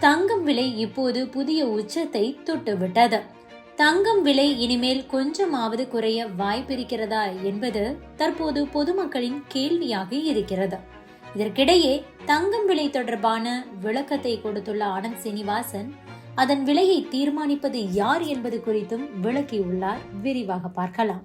தங்கம் விலை இப்போது புதிய உச்சத்தை தொட்டுவிட்டது. தங்கம் விலை இனிமேல் கொஞ்சமாவது குறைய வாய்ப்பிருக்கிறதா என்பது தற்போது பொதுமக்களின் கேள்வியாக இருக்கிறது. இதற்கிடையே தங்கம் விலை தொடர்பான விளக்கத்தை கொடுத்துள்ள ஆனந்த் சீனிவாசன் அதன் விலையை தீர்மானிப்பது யார் என்பது குறித்தும் விளக்கியுள்ளார். விரிவாக பார்க்கலாம்.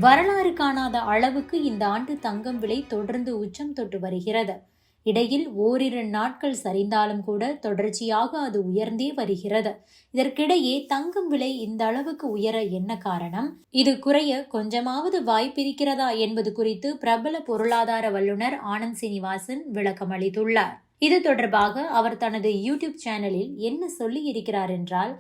வரலாறு காணாத அளவுக்கு இந்த ஆண்டு தங்கம் விலை தொடர்ந்து உச்சம் தொட்டு வருகிறது. இடையில் ஓரிரு நாட்கள் சரிந்தாலும் கூட தொடர்ச்சியாக அது உயர்ந்தே வருகிறது. இதற்கிடையே தங்கம் விலை இந்த அளவுக்கு உயர என்ன காரணம், இது குறைய கொஞ்சமாவது வாய்ப்பிருக்கிறதா என்பது குறித்து பிரபல பொருளாதார வல்லுநர் ஆனந்த் சீனிவாசன் விளக்கம் அளித்துள்ளார். இது தொடர்பாக அவர் தனது யூடியூப் சேனலில் என்ன சொல்லி இருக்கிறார் என்றால்,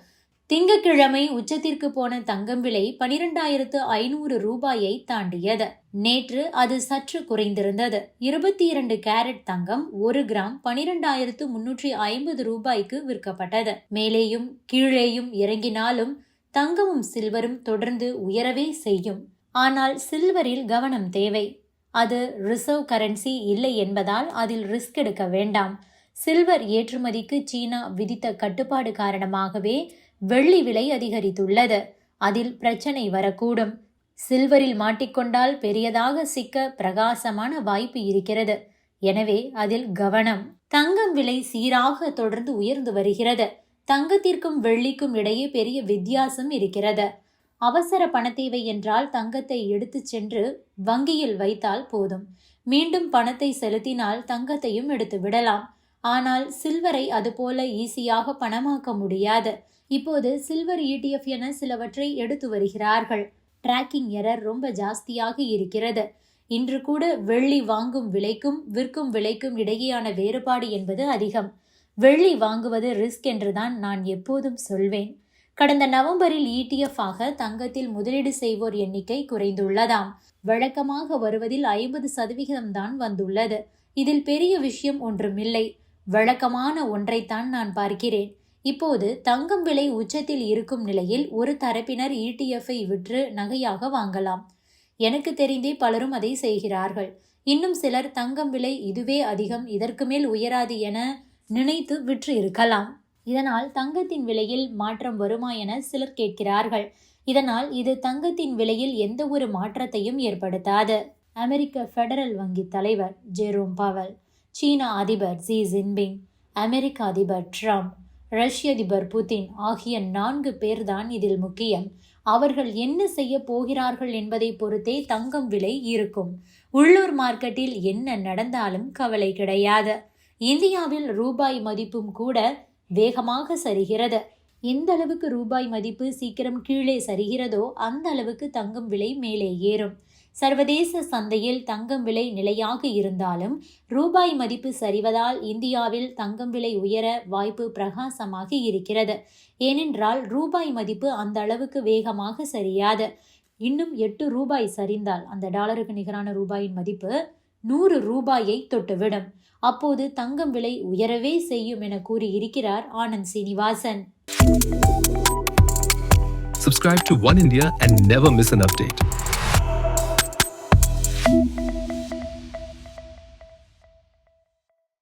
திங்கட்கிழமை உச்சத்திற்கு போன தங்கம் விலை 12,500 ரூபாயை தாண்டியது. நேற்று அது சற்று குறைந்திருந்தது. 22 கேரட் தங்கம் 1 கிராம் 12,350 ரூபாய்க்கு விற்கப்பட்டது. மேலேயும் கீழேயும் இறங்கினாலும் தங்கமும் சில்வரும் தொடர்ந்து உயரவே செய்யும். ஆனால் சில்வரில் கவனம் தேவை. அது ரிசர்வ் கரன்சி இல்லை என்பதால் அதில் ரிஸ்க் எடுக்க வேண்டாம். சில்வர் ஏற்றுமதிக்கு சீனா விதித்த கட்டுப்பாடு காரணமாகவே வெள்ளி விலை அதிகரித்துள்ளது. அதில் பிரச்சனை வரக்கூடும். சில்வரில் மாட்டிக்கொண்டால் பெரியதாக சிக்க பிரகாசமான வாய்ப்பு இருக்கிறது. எனவே அதில் கவனம். தங்கம் விலை சீராக தொடர்ந்து உயர்ந்து வருகிறது. தங்கத்திற்கும் வெள்ளிக்கும் இடையே பெரிய வித்தியாசம் இருக்கிறது. அவசர பணத்தேவை என்றால் தங்கத்தை எடுத்துச் சென்று வங்கியில் வைத்தால் போதும். மீண்டும் பணத்தை செலுத்தினால் தங்கத்தையும் எடுத்து விடலாம். ஆனால் சில்வரை அதுபோல ஈஸியாக பணமாக்க முடியாது. இப்போது சில்வர் ETF என சிலவற்றை எடுத்து வருகிறார்கள். டிராக்கிங் எரர் ரொம்ப ஜாஸ்தியாக இருக்கிறது. இன்று கூட வெள்ளி வாங்கும் விலைக்கும் விற்கும் விலைக்கும் இடையேயான வேறுபாடு என்பது அதிகம். வெள்ளி வாங்குவது ரிஸ்க் என்றுதான் நான் எப்போதும் சொல்வேன். கடந்த நவம்பரில் ETF ஆக தங்கத்தில் முதலீடு செய்வோர் எண்ணிக்கை குறைந்துள்ளதாம். வழக்கமாக வருவதில் 50% தான் வந்துள்ளது. இதில் பெரிய விஷயம் ஒன்றுமில்லை. வழக்கமான ஒன்றைத்தான் நான் பார்க்கிறேன். இப்போது தங்கம் விலை உச்சத்தில் இருக்கும் நிலையில் ஒரு தரப்பினர் ETF-ஐ விற்று நகையாக வாங்கலாம். எனக்கு தெரிந்தே பலரும் அதை செய்கிறார்கள். இன்னும் சிலர் தங்கம் விலை இதுவே அதிகம், இதற்கு மேல் உயராது என நினைத்து விற்று இருக்கலாம். இதனால் தங்கத்தின் விலையில் மாற்றம் வருமா என சிலர் கேட்கிறார்கள். இதனால் இது தங்கத்தின் விலையில் எந்த ஒரு மாற்றத்தையும் ஏற்படுத்தாது. அமெரிக்க பெடரல் வங்கி தலைவர் ஜெரோம் பவல், சீன அதிபர் ஜி ஜின்பிங், அமெரிக்க அதிபர் ட்ரம்ப், ரஷ்ய அதிபர் புதின் ஆகிய 4 பேர்தான் இதில் முக்கியம். அவர்கள் என்ன செய்ய போகிறார்கள் என்பதை பொறுத்தே தங்கம் விலை இருக்கும். உள்ளூர் மார்க்கெட்டில் என்ன நடந்தாலும் கவலை கிடையாது. இந்தியாவில் ரூபாய் மதிப்பும் கூட வேகமாக சரிகிறது. எந்த அளவுக்கு ரூபாய் மதிப்பு சீக்கிரம் கீழே சரிகிறதோ அந்த அளவுக்கு தங்கம் விலை மேலே ஏறும். சர்வதேச சந்தையில் தங்கம் விலை நிலையாக இருந்தாலும் ரூபாய் மதிப்பு சரிவதால் இந்தியாவில் தங்கம் விலை உயர வாய்ப்பு பிரகாசமாக இருக்கிறது. ஏனென்றால் ரூபாய் மதிப்பு அந்த அளவுக்கு வேகமாக சரியாது. இன்னும் 8 ரூபாய் சரிந்தால் அந்த டாலருக்கு நிகரான ரூபாயின் மதிப்பு 100 ரூபாயை தொட்டுவிடும். அப்போது தங்கம் விலை உயரவே செய்யும் என கூறியிருக்கிறார் Anand Srinivasan. Subscribe to One India and never miss an update.